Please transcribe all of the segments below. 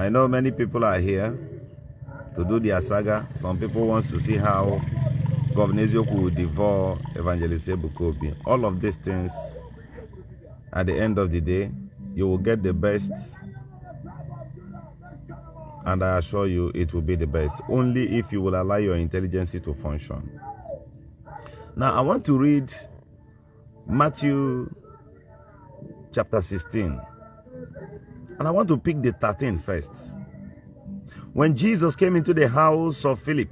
I know many people are here to do their saga. Some people want to see how Governor Eziokwu will devour Evangelist Ebuka Obi. All of these things, at the end of the day, you will get the best, and I assure you it will be the best, only if you will allow your intelligence to function. Now, I want to read Matthew chapter 16, and I want to pick the 13 first. When Jesus came into the house of Philip,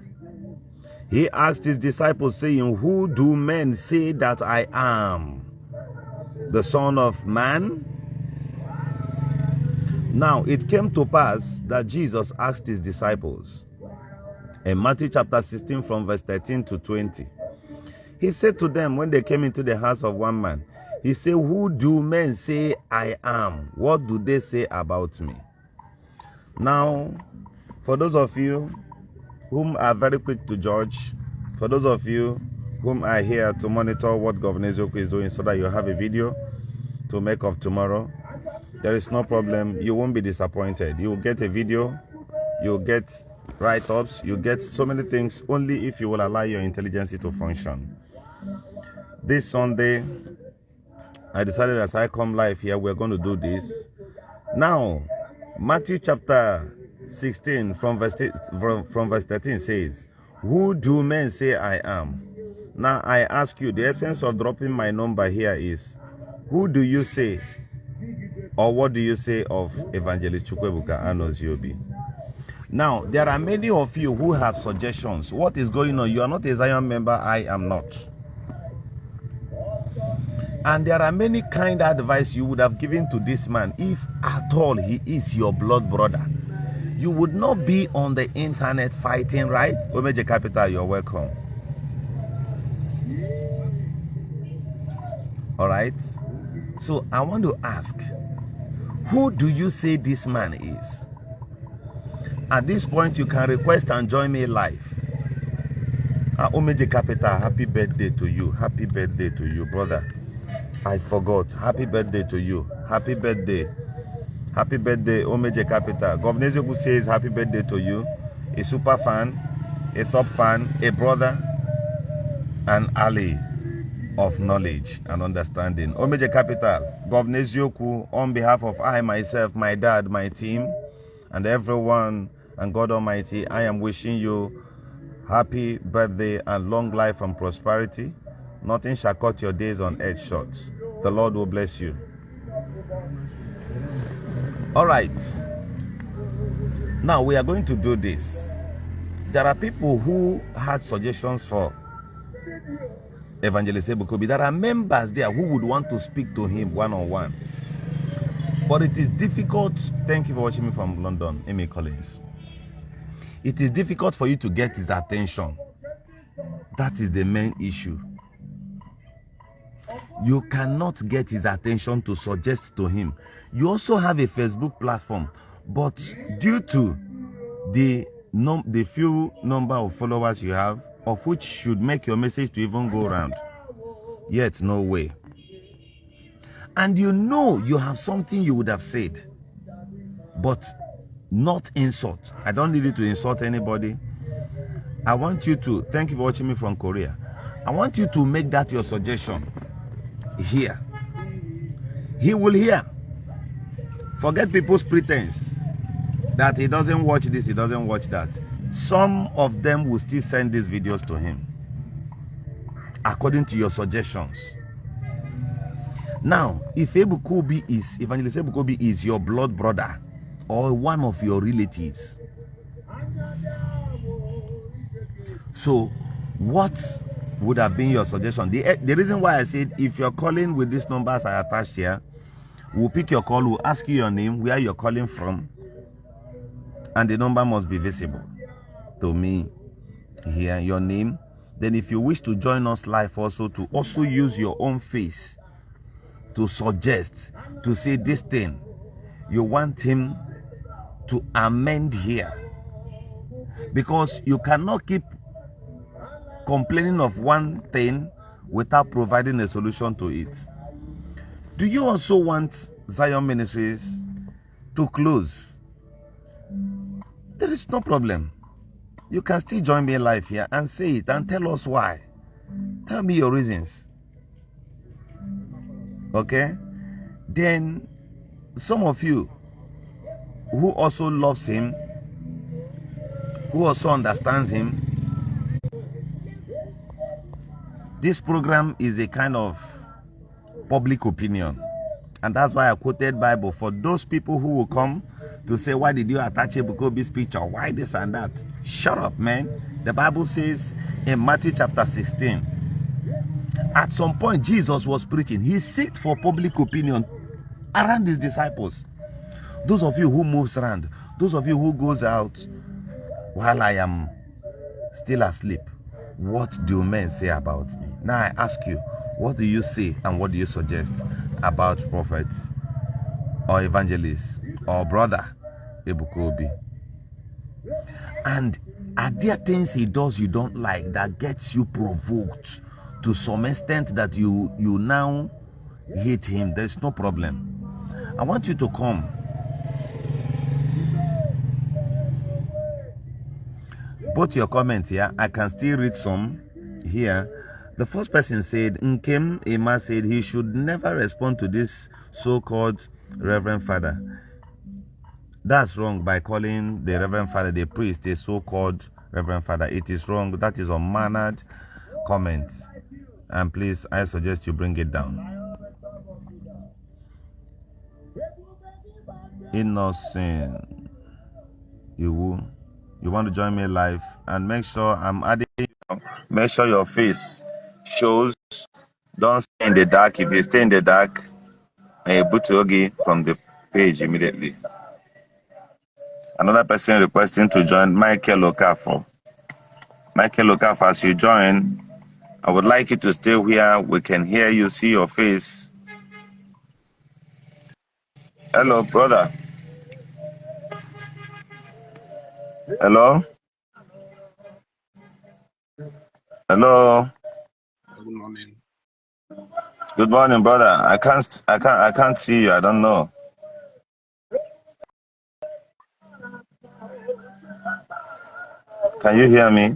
he asked his disciples, saying, "Who do men say that I am? The Son of Man?" Now, it came to pass that Jesus asked his disciples, in Matthew chapter 16 from verse 13 to 20, he said to them when they came into the house of one man, he said, "Who do men say I am? What do they say about me?" Now, for those of you whom are very quick to judge, for those of you whom are here to monitor what Governor Eziokwu is doing so that you have a video to make of tomorrow, there is no problem. You won't be disappointed. You will get a video, you'll get write-ups, you get so many things, only if you will allow your intelligence to function. This Sunday, I decided as I come live here, we're going to do this. Now, Matthew chapter 16 from verse 13 says, "Who do men say I am?" Now, I ask you, the essence of dropping my number here is, who do you say, or what do you say of Evangelist Ebuka Obi? Now, there are many of you who have suggestions. What is going on? You are not a Zion member. I am not. And there are many kind advice you would have given to this man if at all he is your blood brother. You would not be on the internet fighting, right? Omeje Capital, you're welcome. All right. So I want to ask, who do you say this man is? At this point, you can request and join me live. Omeje Capital, happy birthday to you. Happy birthday to you, brother. I forgot. Happy birthday to you. Happy birthday. Happy birthday, Omeje Capital. Governor Eziokwu says happy birthday to you. A super fan, a top fan, a brother, an ally of knowledge and understanding. Omeje Capital, Governor Eziokwu, on behalf of I, myself, my dad, my team, and everyone, and God Almighty, I am wishing you happy birthday and long life and prosperity. Nothing shall cut your days on earth short. The Lord will bless you. All right. Now we are going to do this. There are people who had suggestions for Evangelist Ebuka Obi. There are members there who would want to speak to him one-on-one. But it is difficult. Thank you for watching me from London, Amy Collins. It is difficult for you to get his attention. That is the main issue. You cannot get his attention to suggest to him. You also have a Facebook platform, but due to the few number of followers you have, of which should make your message to even go around, yet no way. And you know you have something you would have said, but not insult. I don't need you to insult anybody. I want you to, thank you for watching me from Korea. I want you to make that your suggestion here. He will hear. Forget people's pretense that he doesn't watch this, he doesn't watch that. Some of them will still send these videos to him according to your suggestions. Now, if Ebuka Obi is, Evangelist Ebuka Obi is your blood brother or one of your relatives, so what would have been your suggestion? The reason why I said if you're calling with these numbers I attached here, we'll pick your call, we'll ask you your name, where you're calling from, and the number must be visible to me here, your name. Then if you wish to join us live also, to also use your own face to suggest, to say this thing you want him to amend here, because you cannot keep complaining of one thing without providing a solution to it. Do you also want Zion Ministries to close? there is no problem. You can still join me live here and say it and tell us why. Tell me your reasons. Okay? Then some of you who also loves him, who also understands him, this program is a kind of public opinion. And that's why I quoted Bible for those people who will come to say, why did you attach Ebuka Obi's picture? Why this and that? Shut up, man. The Bible says in Matthew chapter 16, at some point Jesus was preaching. He sought for public opinion around his disciples. Those of you who moves around, those of you who goes out while I am still asleep, what do men say about me? Now I ask you, what do you say and what do you suggest about prophets or evangelists or brother Ebuka Obi? And are there things he does you don't like that gets you provoked to some extent that you now hate him? There's no problem. I want you to come. Put your comment here. I can still read some here. The first person said, Nkem Emma said he should never respond to this so-called Reverend Father. That's wrong by calling the Reverend Father, the priest, a so-called Reverend Father. It is wrong. That is unmannered comment. And please, I suggest you bring it down. Innocent. You want to join me live and make sure I'm adding. Make sure your face shows. Don't stay in the dark. If you stay in the dark, boot Yogi from the page immediately. Another person requesting to join, Michael Okafo. Michael Okafo, as you join, I would like you to stay where we can hear you, see your face. Hello, brother. Hello. Hello. Good morning. Good morning, brother. I can't see you. I don't know. Can you hear me?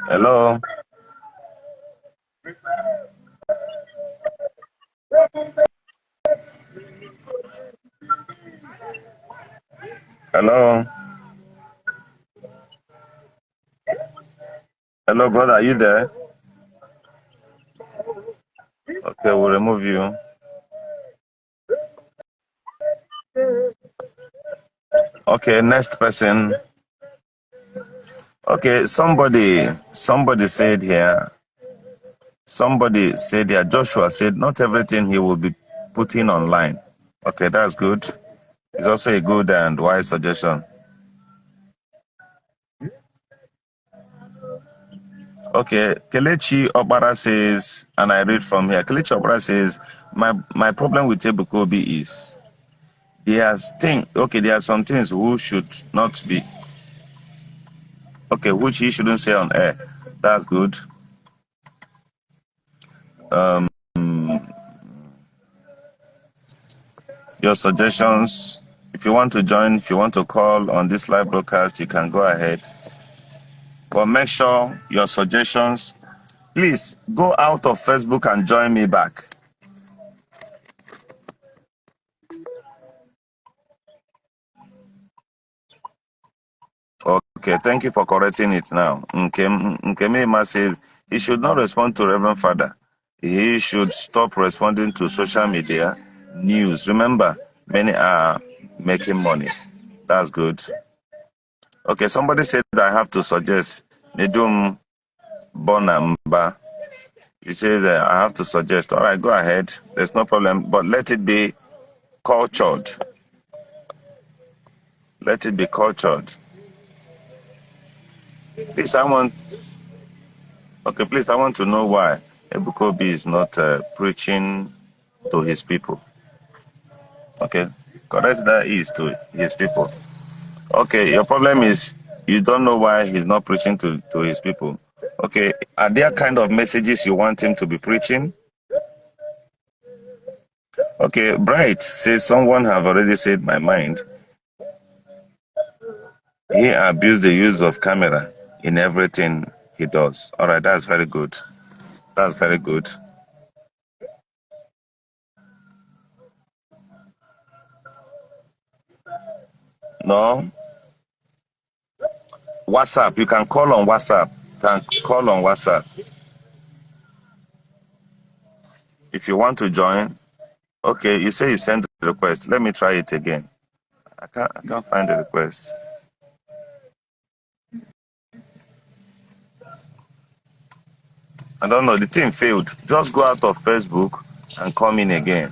Hello. Hello. Hello, brother. Are you there? Okay, we'll remove you. Okay, next person. Okay, somebody said here. Somebody said here. Joshua said not everything he will be putting online. Okay, that's good. It's also a good and wise suggestion. Okay, Kelechi Obara says, and I read from here. Kelechi Obara says, my problem with Ebuka Obi is there are some things who should not be. Okay, which he shouldn't say on air. That's good. Your suggestions, if you want to join, if you want to call on this live broadcast, you can go ahead. But make sure your suggestions, please go out of Facebook and join me back. Okay, thank you for correcting it now. Nkemema says he should not respond to Reverend Father. He should stop responding to social media news. Remember, many are making money. That's good. Okay, somebody said that I have to suggest Nedum Bonamba. He says I have to suggest. All right, go ahead. There's no problem, but let it be cultured. Let it be cultured. Please, I want to know why Ebuka Obi is not preaching to his people. Okay, correct that is to his people. Okay, your problem is you don't know why he's not preaching to his people. Okay, are there kind of messages you want him to be preaching? Okay, Bright says someone have already said my mind. He abused the use of camera in everything he does. All right, that's very good. That's very good. No, WhatsApp. You can call on WhatsApp. If you want to join. Okay, you say you sent the request. Let me try it again. I can't find the request. I don't know. The thing failed. Just go out of Facebook and come in again.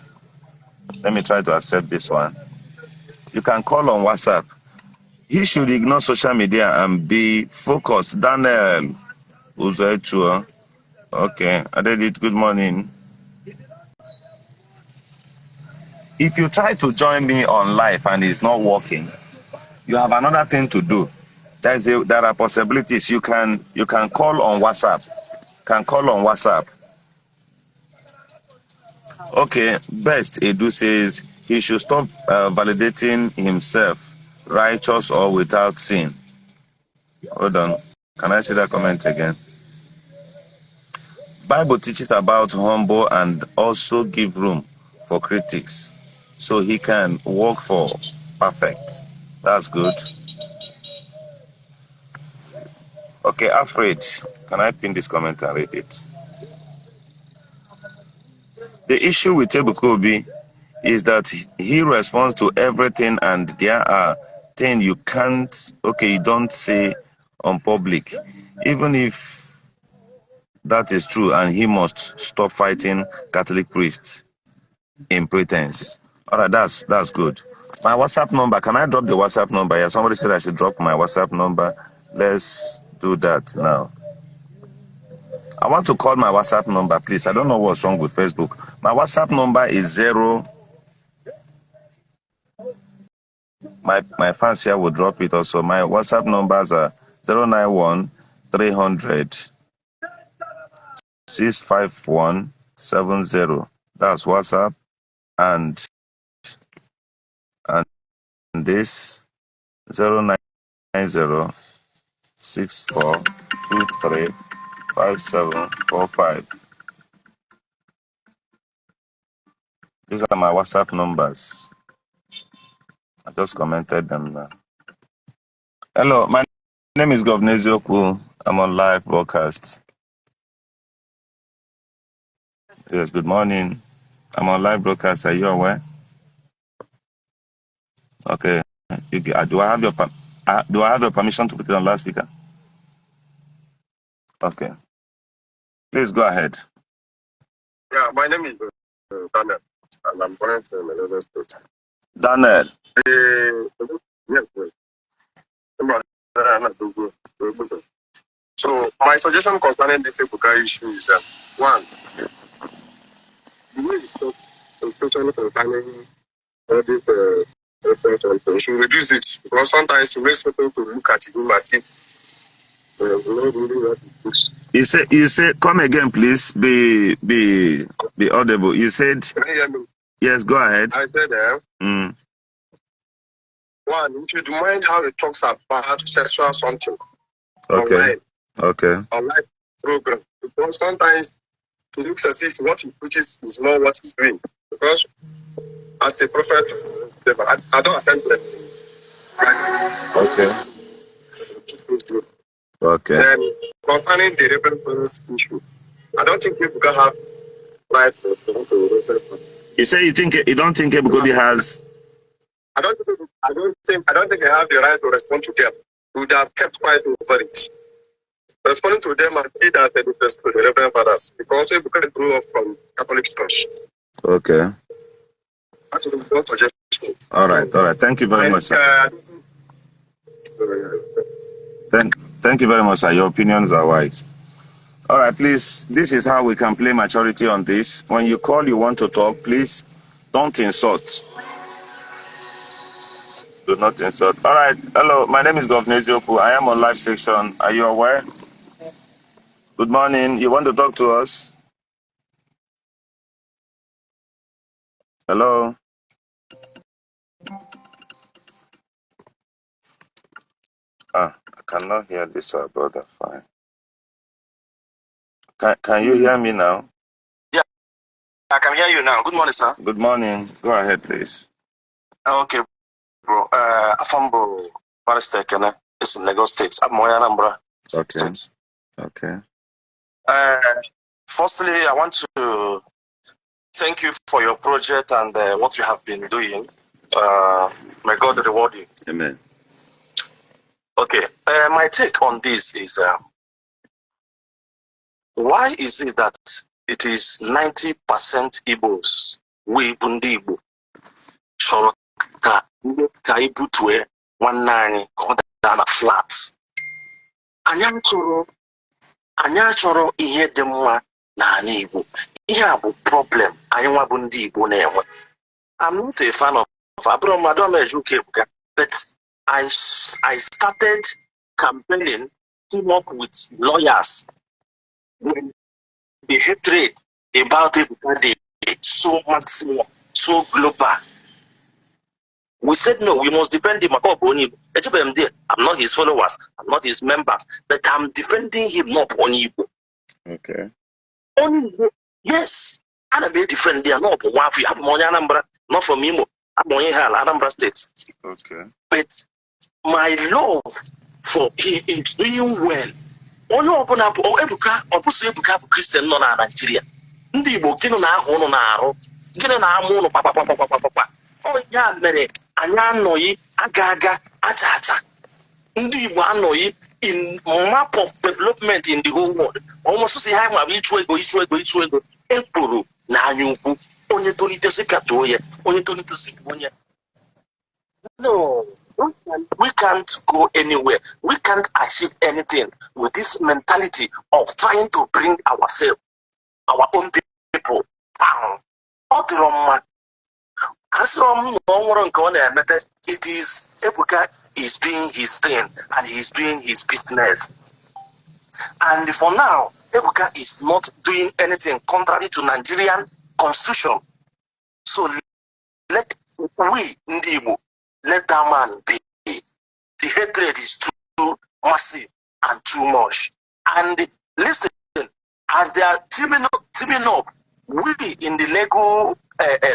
Let me try to accept this one. You can call on WhatsApp. He should ignore social media and be focused. Daniel Uzoetua. Okay, I did it. Good morning. If you try to join me on live and it's not working, you have another thing to do. There are possibilities. You can call on WhatsApp. Okay, best Edu says he should stop validating himself, righteous or without sin. Hold on. Can I see that comment again? Bible teaches about humble and also give room for critics so he can work for perfect. That's good. Okay, Alfred, can I pin this comment and read it? The issue with Ebuka Obi is that he responds to everything and there are things you don't say on public. Even if that is true and he must stop fighting Catholic priests in pretense. All right, that's good. My WhatsApp number, can I drop the WhatsApp number? Yeah, somebody said I should drop my WhatsApp number. Let's do that now. I want to call my WhatsApp number, please. I don't know what's wrong with Facebook. My WhatsApp number is 0. My fans here will drop it also. My WhatsApp numbers are 091 300 65170. That's WhatsApp. And this 090 64235745. These are my WhatsApp numbers. I just commented them now. Hello, my name is Governor Eziokwu. I'm on live broadcast. Yes, good morning. I'm on live broadcast. Are you aware? Okay. Do I have your permission to put it on loudspeaker? Okay. Please go ahead. Yeah, my name is Daniel, and I'm calling from another state. Daniel. Yes, so my suggestion concerning this Ebuka issue is one, the way you talk, especially concerning all this effort on things, should reduce it because sometimes it makes people to look at him as if not really what it is. You say come again, please. Be audible. You said. Can you hear me? Yes, go ahead. I said one, you should mind how he talks about sexual something. Okay. Online program. Because sometimes it looks as if what he preaches is not what he's doing. Because as a prophet, I don't attend to it. Okay. Then concerning the Reverend Father's issue, I don't think people can have right to You say you don't think Ebuka has. I don't think they have the right to respond to them. We would have kept quiet over it. Responding to them and say that they respect to the Reverend Fathers because Ebuka grew up from Catholic Church. Okay. All right. Thank you very much, sir. Thank you very much, sir. Your opinions are wise. All right, please. This is how we can play maturity on this. When you call, you want to talk, please don't insult. Do not insult. All right. Hello, my name is Governor Eziokwu. I am on live section. Are you aware? Good morning. You want to talk to us? Hello? I cannot hear this, brother. Fine. Can you hear me now? Yeah, I can hear you now. Good morning, sir. Good morning. Go ahead, please. Okay, bro. Afambo, Barrister Kene, is in Lagos State. I'm Moya Anambra State. Okay. Firstly, I want to thank you for your project and what you have been doing. May God reward you. Amen. Okay. My take on this is why is it that it is 90% Igbos, we Bundi Igbo, chọrọ ka ibutue nwanne anyị ka ọ daa na flat. Anyị achọrọ ihe dị mma n'ala Igbo. Ihe a bụ problem anyị nwa bụ ndị Igbo na-enwe. I'm not a fan of Ebuka, but I started campaigning, came up with lawyers. When the hatred about Ebuka is so maximum, so global. We said no, we must defend him. I'm not his followers, I'm not his members, but I'm defending him not on Igbo. Okay. Yes, and I'm defending him not on Wafi. I'm on Anambra, not from Imo. I'm on Anambra State. Okay. But my love for he is doing well. Onye ọbụla bụ Ebuka, ọ bụsị Ebuka bụ Christian nọ na Nigeria. Ndị Igbo gịnị na-ahụ ụnụ na-arụ, gịnị na-amụ ụnụ kpakpakpakpakpakpa. Ya mere anyị anọghị aga acha. Ndị Igbo anọghị in map of development in the whole world. Almost say ha ma bụ ichu ego. Ekwuru na anya ukwu. Onye tolitesi katoo ya, onye tolitesi onye. No, we can't go anywhere. We can't achieve anything with this mentality of trying to bring ourselves, our own people down. It is Ebuka is doing his thing and he's doing his business. And for now, Ebuka is not doing anything contrary to Nigerian constitution. So let we Ndibo let that man be. The hatred is too massive and too much. And listen, as they are teaming up, we in the Lego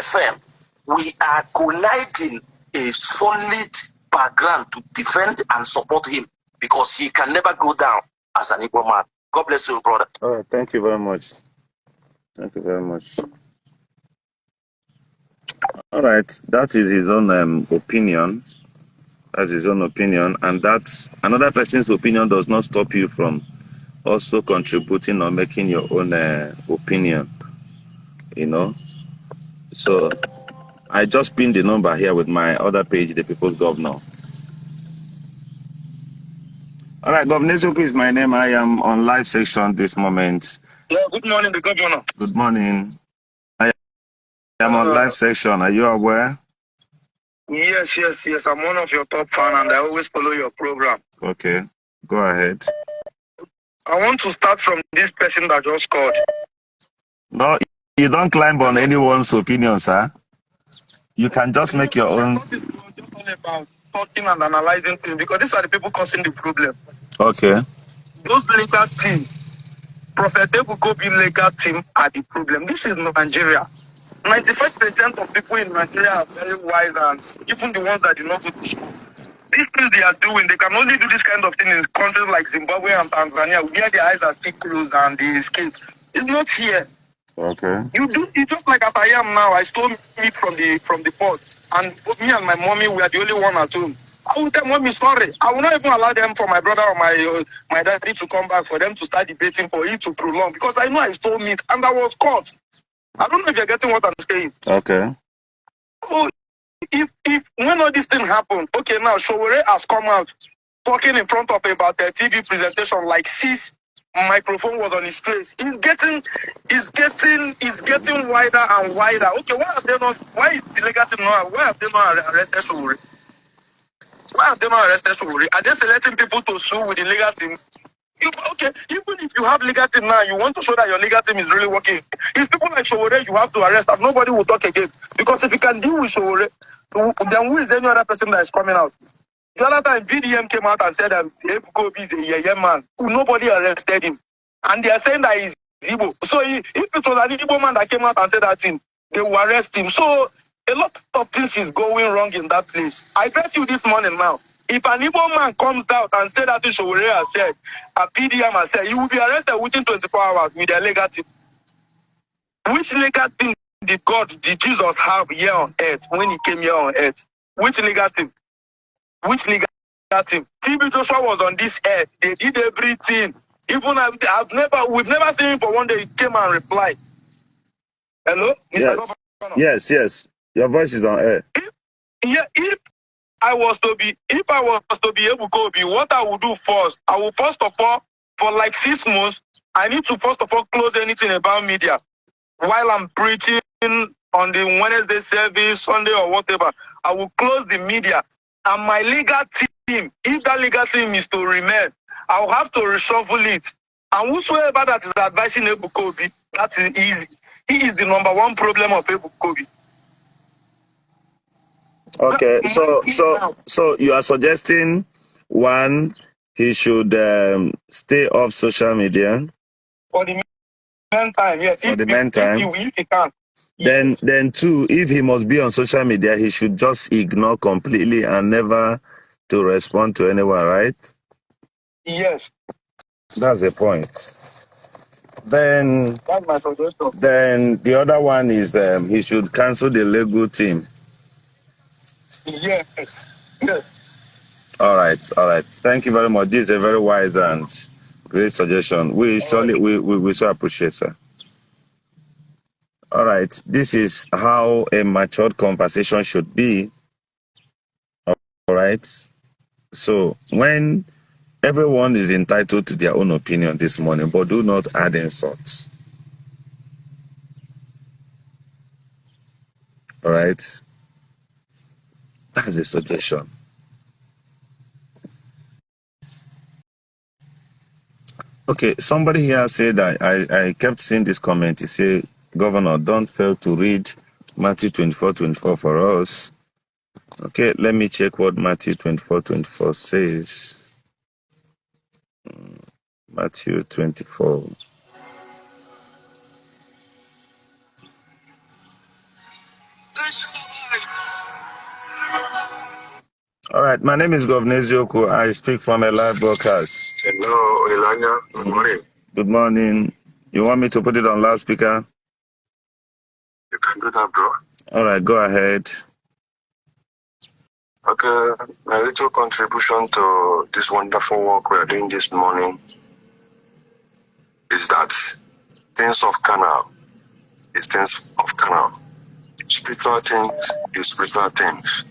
firm, we are colliding a solid background to defend and support him because he can never go down as an Igbo man. God bless you, brother. All right, thank you very much. Thank you very much. All right, that is his own opinion. That's his own opinion, and that's another person's opinion does not stop you from also contributing or making your own opinion. You know, so I just pinned the number here with my other page, the People's Governor. All right, Governor Eziokwu is my name. I am on live section this moment. Yeah, good morning, the governor. Good morning. I am on live section. Are you aware? Yes. I'm one of your top fans and I always follow your program. Okay, go ahead. I want to start from this person that just called. No, you don't climb on anyone's opinion, sir. You can just make your own. It's just all about talking and analyzing things because these are the people causing the problem. Okay. Those legal team, Prophet Ebuka Obi legal team are the problem. This is Nigeria. 95% of people in Nigeria are very wise and even the ones that did not go to school. These things they are doing, they can only do this kind of thing in countries like Zimbabwe and Tanzania where their eyes are still closed and they escape. It's not here. Okay. It's just like as I am now. I stole meat from the pot, and both me and my mommy we are the only one at home. I will tell mommy sorry. I will not even allow them for my brother or my daddy to come back for them to start debating for it to prolong because I know I stole meat and I was caught. I don't know if you're getting what I'm saying. Okay. So if when all this thing happened, okay, now Showore has come out talking in front of about a TV presentation like sis. Microphone was on his face. He's getting wider and wider. Okay, why is the legal team not arrested Showore? Why have they not arrested Showore? Are they selecting people to sue with the legal team? Okay, even if you have legal team now, you want to show that your legal team is really working. It's people like Showore you have to arrest, and nobody will talk again. Because if you can deal with Showore, then who is any other person that is coming out? The other time, VDM came out and said that Ebuka Obi is a yeye man. Nobody arrested him. And they are saying that he's Igbo. So if it was an Igbo man that came out and said that thing, they will arrest him. So a lot of things is going wrong in that place. I bet you this morning now, if an Igbo man comes out and says that Showore has said, a PDM has said, he will be arrested within 24 hours with their legal team. Which legal team did Jesus have here on earth when he came here on earth? Which legal team? Which legal team? TB Joshua was on this earth. They did everything. Even we've never seen him for one day. He came and replied. Hello? Yes. Yes. Your voice is on air. If I was to be Ebuka Obi, what I would do first, I will first of all, for like 6 months, I need to first of all close anything about media. While I'm preaching on the Wednesday service, Sunday or whatever, I will close the media. And my legal team, if that legal team is to remain, I'll have to reshuffle it. And whosoever that is advising Ebuka Obi, that is easy. He is the number one problem of Ebuka Obi. Okay, so you are suggesting, one, he should stay off social media. For the meantime, yes. For the meantime. If he can. Then two, if he must be on social media, he should just ignore completely and never to respond to anyone, right? Yes. That's the point. Then that's my suggestion. Then the other one is he should cancel the legal team. Yes. Yes. All right. Thank you very much. This is a very wise and great suggestion. We so appreciate, sir. All right. This is how a matured conversation should be. All right. So when everyone is entitled to their own opinion this morning, but do not add insults. All right. That's a suggestion. Okay, somebody here said that I kept seeing this comment. He said, Governor, don't fail to read Matthew 24:24 for us. Okay, let me check what Matthew 24:24 says. Matthew 24. All right, my name is Governor Eziokwu. I speak from a live broadcast. Hello, Elanya. Good morning. Good morning. You want me to put it on loudspeaker? You can do that, bro. All right, go ahead. Okay, my little contribution to this wonderful work we are doing this morning is that things of carnal is things of carnal. Spiritual things is spiritual things.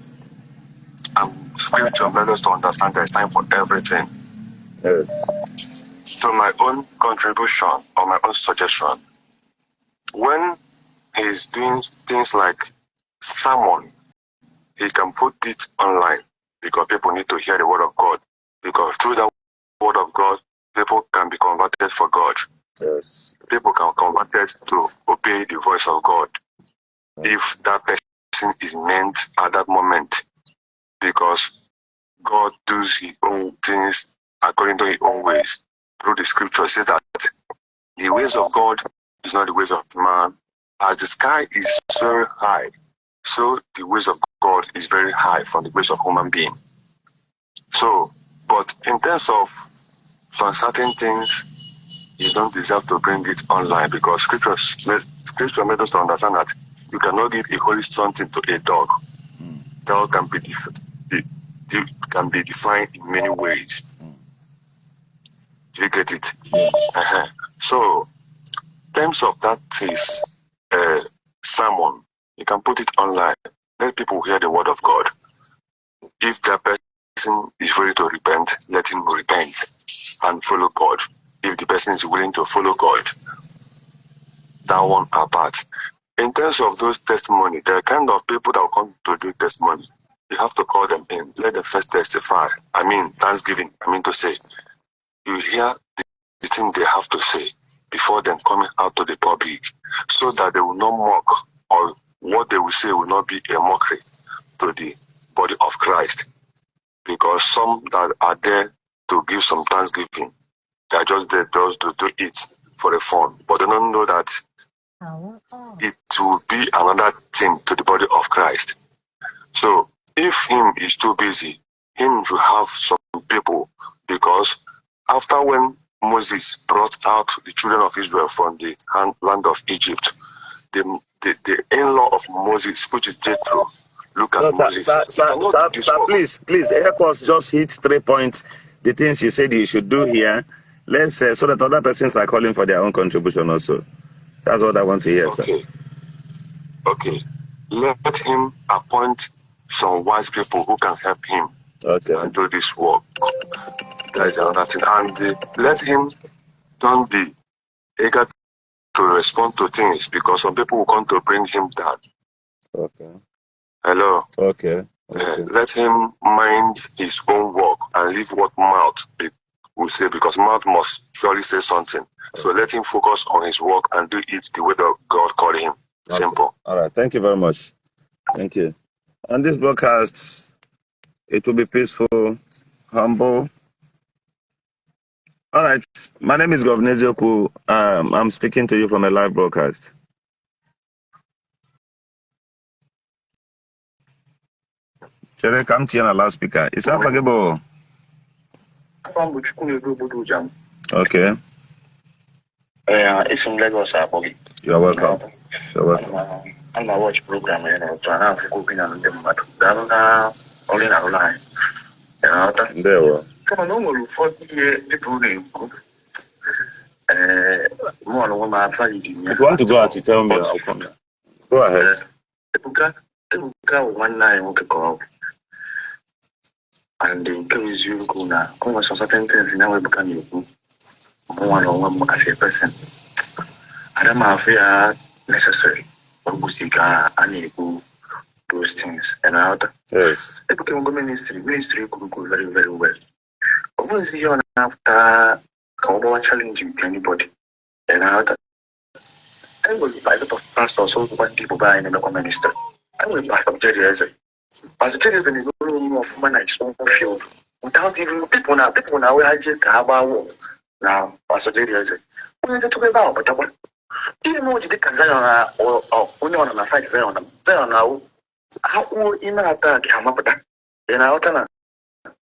And spiritual made us to understand there is time for everything. Yes. So my own contribution or my own suggestion, when he's doing things like sermon, he can put it online because people need to hear the word of God. Because through the word of God, people can be converted for God. Yes. People can be converted to obey the voice of God. If that person is meant at that moment, because God does his own things according to his own ways. Through the scripture, say that the ways of God is not the ways of man. As the sky is very high, so the ways of God is very high from the ways of human being. So, but in terms of some certain things, you don't deserve to bring it online because scripture made us to understand that you cannot give a holy something to a dog. Dog can be defined in many ways. Do you get it? Yes. So, in terms of that is sermon, you can put it online. Let people hear the word of God. If that person is ready to repent, let him repent and follow God. If the person is willing to follow God, that one apart. In terms of those testimony, there are kind of people that will come to do testimony. You have to call them in. Let them first testify. Thanksgiving. To say, you hear the thing they have to say before them coming out to the public, so that they will not mock, or what they will say will not be a mockery to the body of Christ. Because some that are there to give some thanksgiving, they are just there just to do it for the fun, but they don't know that it will be another thing to the body of Christ. So if him is too busy, him should have some people, because after when Moses brought out the children of Israel from the land of Egypt, the in-law of Moses, which is Jethro, look at Moses. Sir, please help us just hit 3 points, the things you said you should do here. Let's so that other persons are calling for their own contribution also. That's what I want to hear, okay. sir. Okay. Let him appoint some wise people who can help him and do this work. That is another thing. And let him don't be eager to respond to things, because some people will come to bring him down. Okay. Hello. Okay. Let him mind his own work and leave what mouth will say, because mouth must surely say something. Okay. So let him focus on his work and do it the way that God called him. Okay. Simple. All right. Thank you very much. Thank you. On this broadcast, it will be peaceful, humble. All right. My name is Governor Eziokwu. I'm speaking to you from a live broadcast. Chere, come to your loudspeaker. Is that forgivable? Okay. It's from Lagos, You're welcome. You're welcome. I'm going to watch program, to announce the cooking and the only online. There we are. Come on, no 40 people. If you want to go out, you tell me. I'll come here. Go ahead. Ebuka 19 will go. And the Eziokwu now. Come some certain things in our Ebuka you. One as a person. I don't know if they are necessary. And you those things. And out. Yes. Ebuka ministry could go very, very well. But once you after challenging to anybody. And out. I will buy a lot of pastors so when people buy in the minister. I will pass up Jerry as a Pastor Jerry is in the room of managed stone field without even people now where I just have our now. Pastor Jerry is when they talk about, but do you know what you did Zion or only on a fight Zion now? How in attack Hamapata in our Tana?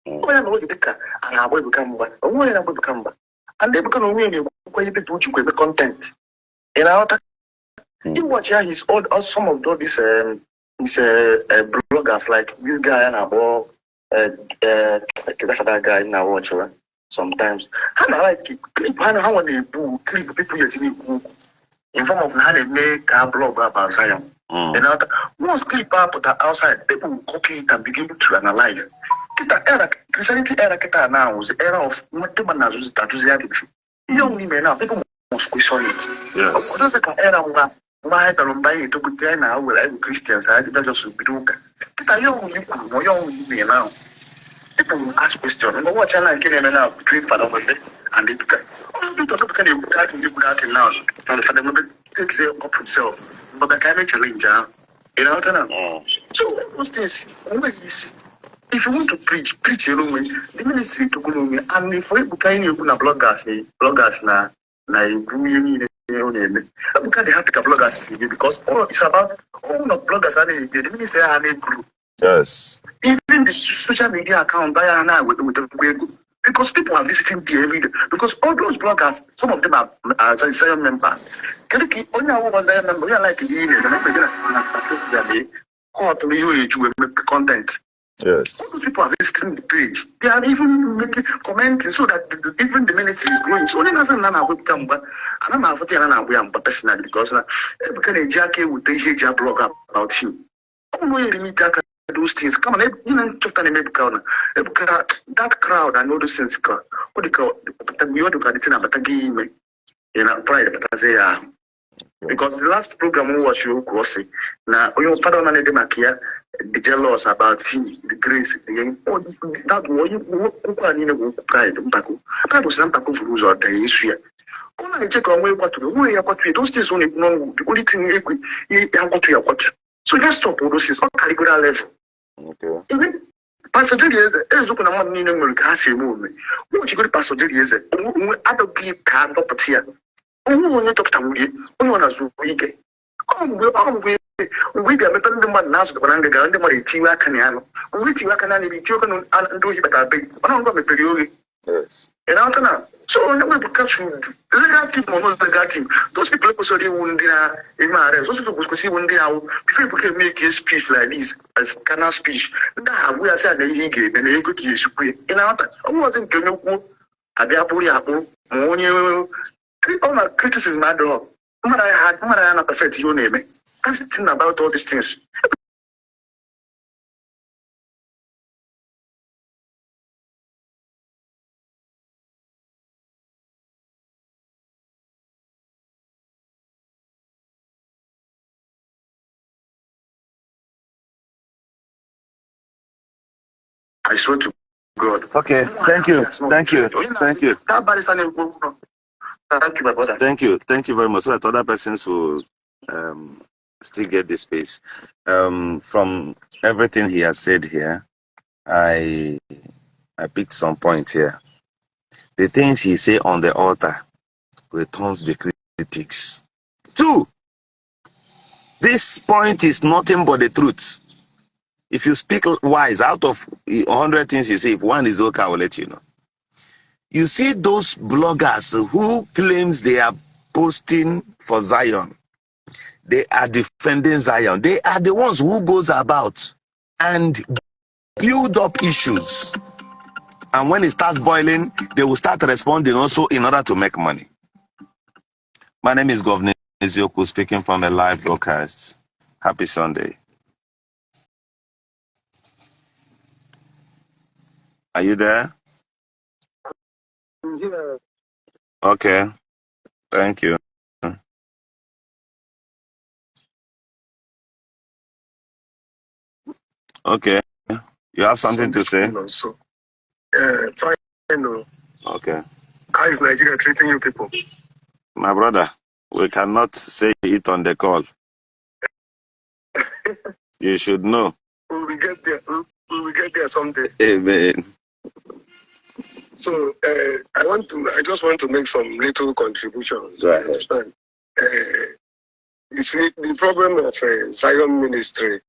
When I know you did, and I will become one, when I will become one, and they become really quite people which will be content in our. You watch his old some of these bloggers like this guy and about that guy in our watch sometimes. How I like clip how they do clip people using in form of how they make a blog about Zion. And once clip up outside, people will copy it and begin to analyze. Christianity era now was the era of what the man has that young women now people must question it. Yes. Era why the Lombai to put there now with Christians, I did just be doing. Young women now. People will ask questions. But what channel can you now treat for them and they took now. For the takes it up himself. But the kind of challenge, you know. So those things always. If you want to preach alone, the ministry to go along. And if we can you put a bloggers na you Ebuka they have to bloggers because it's about all the bloggers are the ministry are a group. Yes. Even the social media account by now with the Google because people are visiting the every day. Because all those bloggers, some of them are Zion members. Can you only one Zion member? We are like the content. Yes. All those people are visiting the page. They are even making commenting so that even the ministry is growing. So only nothing Nana will come, but I don't know what Nana will am personally because because a Jackie would take a blog about you. Oh no, you need that those things. Come on, you know, that crowd and all those things. What do you call it? You know, pride, but say because the last program was you crossing. Now, your father and the Makia, be jealous about him, the grace. That was pride. That was not for rules or the issue. All I check on what to do, those things only know the only thing you got. So just stop all those things on category level. Okay. Even Pastor Delius, Eziokwu na mmadụ niile nwere ka ha si eme omume. Ụmụ chigoro Pastor Delius, onwe adọghị ka dọpụta ya. Onwe onye dọpụta nwunye, onye ọ na-azụ ike. Mgbe ị ga-emepe ndị mmadụ na-azụtara nga gara ndị mmadụ etiwe aka na ya nọ. Mgbe itiwe aka na ya etiwe aka ndị ohi batara be ọ na-ngwa mepere oge. Ị na-aghọta na so onye nwe Ebuka should legal team or not legal team, those people supposed to those people supposed to before Ebuka make a speech like this, as canal speech, that we are saying that he gave and he could use in our wasn't going to Abiapuri, all my criticism I draw. I not perfect your name. Can't think about all these things. I swear to God. Okay, thank you. Thank you, my brother. Thank you very much. So that other persons will still get the space. From everything he has said here, I picked some points here. The things he say on the altar returns the critics. 2, this point is nothing but the truth. If you speak wise, out of 100 things you say, if one is okay, I will let you know. You see those bloggers who claims they are posting for Zion. They are defending Zion. They are the ones who goes about and build up issues. And when it starts boiling, they will start responding also in order to make money. My name is Governor Eziokwu, speaking from a live broadcast. Happy Sunday. Are you there? Yeah. Okay. Thank you. Okay. You have something to say? So, fine. Okay. How is Nigeria treating you people? My brother, we cannot say it on the call. You should know. We will get there. We will get there someday. Amen. So I just want to make some little contributions. Go ahead. Understand? You see, the problem of Zion ministry,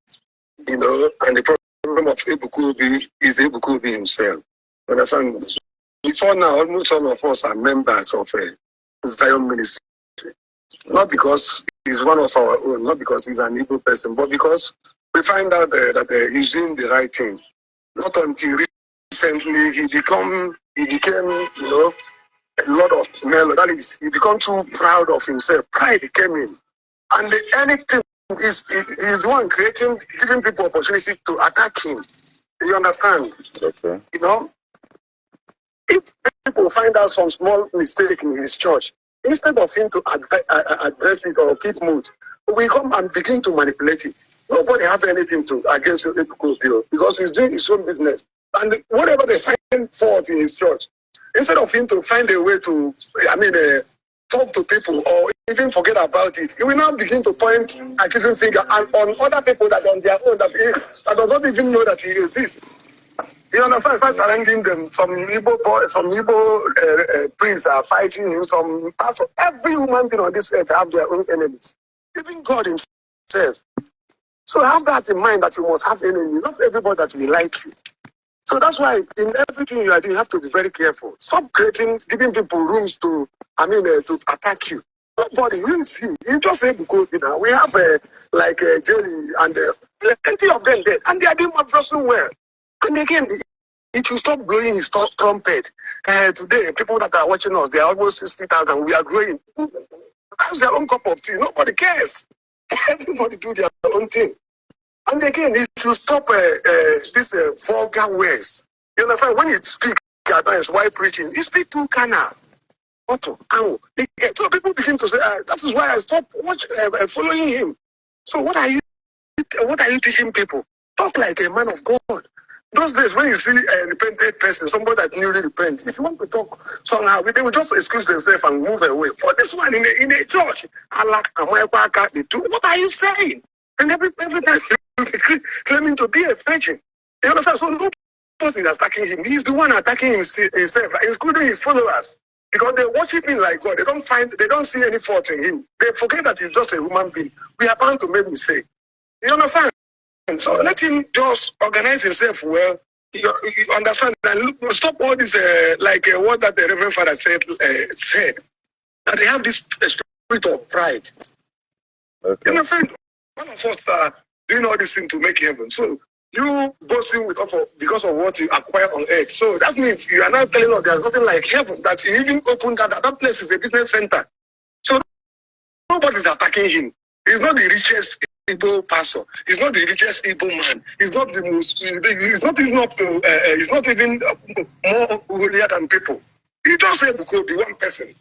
and the problem of Ebuka Obi is Ebuka Obi himself. Understand? Before now, almost all of us are members of Zion ministry. Not because he's one of our own, not because he's an evil person, but because we find out that he's doing the right thing. Not until recently he became, a lot of mellow. That is, he became too proud of himself. Pride came in. And anything is the one giving people opportunity to attack him. You understand? Okay. If people find out some small mistake in his church, instead of him to address it or keep mood, we come and begin to manipulate it. Nobody have anything to against Ebuka Obi because he's doing his own business. And whatever they find fault in his church, instead of him to find a way to, talk to people or even forget about it, he will now begin to point accusing finger on other people that on their own that does not even know that he exists. You understand? Start challenging them. Some Igbo priests are fighting him. Some pastor. Every human being on this earth have their own enemies. Even God himself. So have that in mind that you must have enemies. Not everybody that will like you. So that's why in everything you are doing, you have to be very careful. Stop giving people rooms to attack you. Nobody, you see, you just say because now we have Jerry and plenty of them there, and they are doing marvelously well. And again, it will stop blowing his trumpet. Today, people that are watching us, they are almost 60,000. We are growing. That's their own cup of tea. Nobody cares. Everybody do their own thing. And again, it will stop this vulgar words. You understand? When you speak at times while preaching, you speak too carnal. So people begin to say, that is why I stopped following him. So what are you teaching people? talk like a man of God. Those days when you see a repented person, somebody that newly repent, if you want to talk somehow, they will just excuse themselves and move away. But this one in a church, Allah, they do. What are you saying? And every time you claiming to be a virgin. You understand? So no person is attacking him. He's the one attacking himself, including his followers. Because they worship him like God. They don't see any fault in him. They forget that he's just a human being. We are bound to make mistakes. You understand? So let him just organize himself well. You understand? And look, stop all this, what that the Reverend Father said, that they have this spirit of pride. Okay. You understand? All of us are doing all this thing to make heaven. So you boasting because of what you acquire on earth. So that means you are not telling us there's nothing like heaven, that you even opened that place is a business center. So nobody's attacking him. He's not the richest Igbo pastor. He's not the richest Igbo man. He's not the most. He's not even up to. He's not even more holier than people. He just said Ebuka Obi, one person.